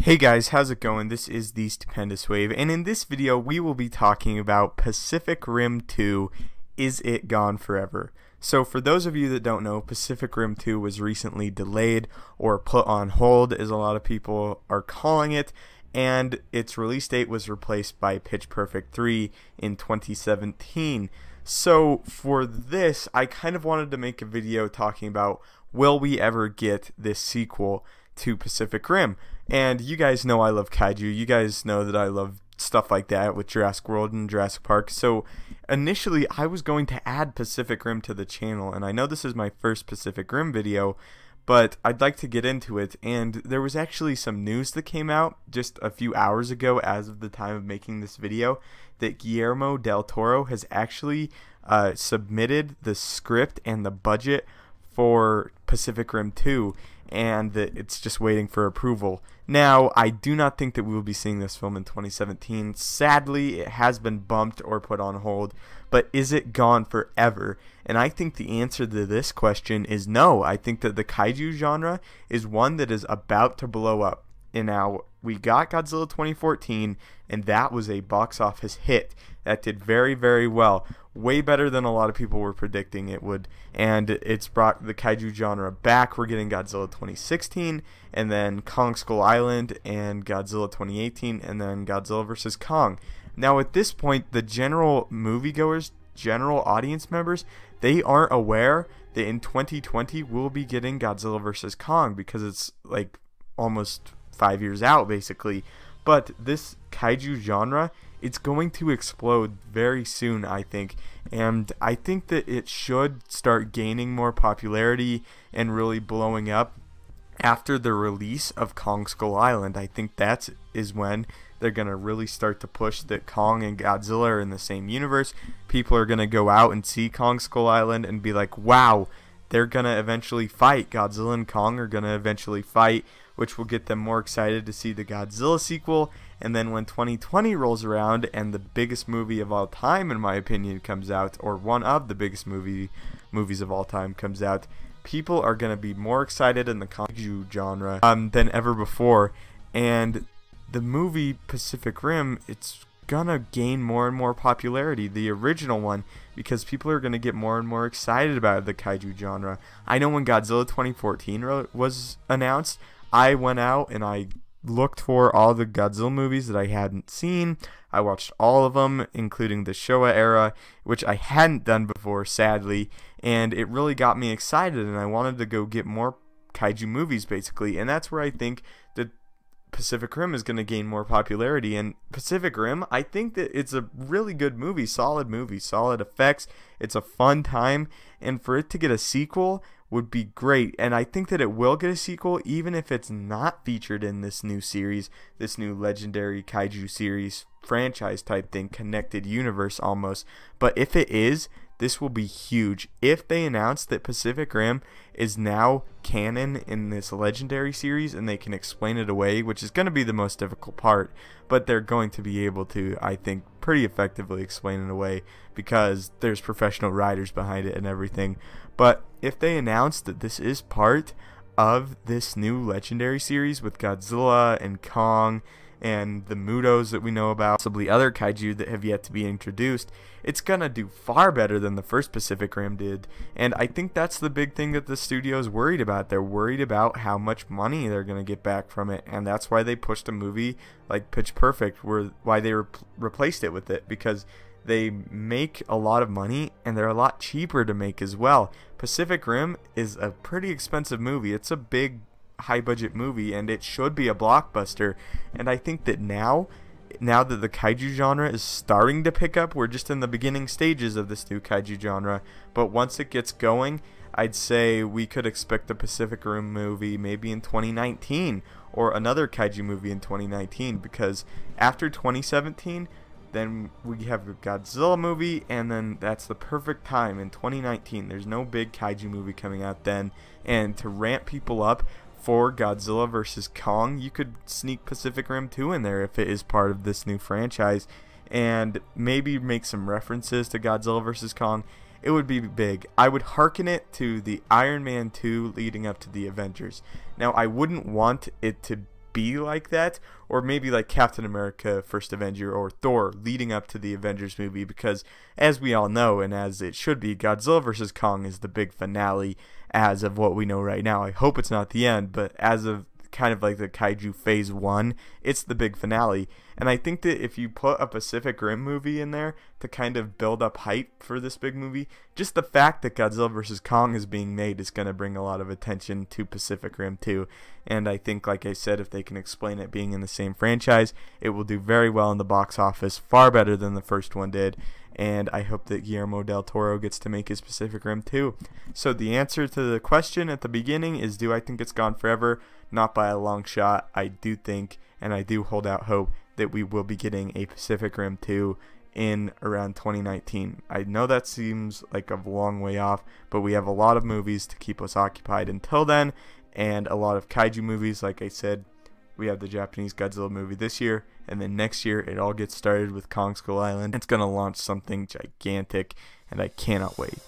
Hey guys, how's it going? This is the Stupendous Wave, and in this video we will be talking about Pacific Rim 2, Is It Gone Forever? So for those of you that don't know, Pacific Rim 2 was recently delayed or put on hold, as a lot of people are calling it, and its release date was replaced by Pitch Perfect 3 in 2017. So for this, I kind of wanted to make a video talking about, will we ever get this sequel to Pacific Rim? And you guys know I love kaiju. You guys know that I love stuff like that with Jurassic World and Jurassic Park. So initially I was going to add Pacific Rim to the channel, and I know this is my first Pacific Rim video, but I'd like to get into it. And there was actually some news that came out just a few hours ago as of the time of making this video that Guillermo del Toro has actually submitted the script and the budget for Pacific Rim 2, and that it's just waiting for approval. Now, I do not think that we will be seeing this film in 2017. Sadly, it has been bumped or put on hold, but is it gone forever? And I think the answer to this question is no. I think that the kaiju genre is one that is about to blow up. And now, we got Godzilla 2014, and that was a box office hit. That did very, very well. Way better than a lot of people were predicting it would. And it's brought the kaiju genre back. We're getting Godzilla 2016, and then Kong Skull Island, and Godzilla 2018, and then Godzilla vs. Kong. Now at this point, the general moviegoers, general audience members, they aren't aware that in 2020 we'll be getting Godzilla vs. Kong, because it's like almost 5 years out basically. But this kaiju genre, it's going to explode very soon, I think, and I think that it should start gaining more popularity and really blowing up after the release of Kong Skull Island. I think that is when they're going to really start to push that Kong and Godzilla are in the same universe. People are going to go out and see Kong Skull Island and be like, wow, they're going to eventually fight. Godzilla and Kong are going to eventually fight, which will get them more excited to see the Godzilla sequel. And then when 2020 rolls around and the biggest movie of all time, in my opinion, comes out, or one of the biggest movies of all time comes out, people are going to be more excited in the kaiju genre than ever before. And the movie Pacific Rim, it's gonna gain more and more popularity, the original one, because people are gonna get more and more excited about the kaiju genre. I know when Godzilla 2014 was announced, I went out and I looked for all the Godzilla movies that I hadn't seen. I watched all of them, including the Showa era, which I hadn't done before, sadly, and it really got me excited, and I wanted to go get more kaiju movies, basically. And that's where I think that Pacific Rim is going to gain more popularity. And Pacific Rim, I think that it's a really good movie, solid effects, it's a fun time, and for it to get a sequel would be great. And I think that it will get a sequel even if it's not featured in this new series, this new legendary kaiju series franchise type thing, connected universe almost. But if it is, this will be huge. If they announce that Pacific Rim is now canon in this legendary series and they can explain it away, which is going to be the most difficult part, but they're going to be able to, I think, pretty effectively explain it away because there's professional writers behind it and everything. But if they announce that this is part of this new legendary series with Godzilla and Kong and the Mutos that we know about, possibly other kaiju that have yet to be introduced, it's gonna do far better than the first Pacific Rim did. And I think that's the big thing that the studio's worried about. They're worried about how much money they're gonna get back from it, and that's why they pushed a movie like Pitch Perfect, why they replaced it with it, because they make a lot of money and they're a lot cheaper to make as well. Pacific Rim is a pretty expensive movie. It's a big high budget movie, and it should be a blockbuster. And I think that now that the kaiju genre is starting to pick up, we're just in the beginning stages of this new kaiju genre, but once it gets going, I'd say we could expect the Pacific Rim movie maybe in 2019, or another kaiju movie in 2019, because after 2017 then we have a Godzilla movie, and then that's the perfect time in 2019. There's no big kaiju movie coming out then, and to ramp people up for Godzilla vs. Kong, you could sneak Pacific Rim 2 in there if it is part of this new franchise, and maybe make some references to Godzilla vs. Kong. It would be big. I would hearken it to the Iron Man 2 leading up to the Avengers. Now, I wouldn't want it to be like that, or maybe like Captain America First Avenger or Thor leading up to the Avengers movie, because as we all know, and as it should be, Godzilla vs. Kong is the big finale as of what we know right now. I hope it's not the end, but as of kind of like the Kaiju Phase 1, it's the big finale. And I think that if you put a Pacific Rim movie in there to kind of build up hype for this big movie, just the fact that Godzilla vs. Kong is being made is going to bring a lot of attention to Pacific Rim 2. And I think, like I said, if they can explain it being in the same franchise, it will do very well in the box office, far better than the first one did. And I hope that Guillermo del Toro gets to make his Pacific Rim 2. So the answer to the question at the beginning is, do I think it's gone forever? Not by a long shot. I do think, and I do hold out hope, that we will be getting a Pacific Rim 2 in around 2019. I know that seems like a long way off, but we have a lot of movies to keep us occupied until then, and a lot of kaiju movies. Like I said, we have the Japanese Godzilla movie this year, and then next year it all gets started with Kong Skull Island. It's going to launch something gigantic, and I cannot wait.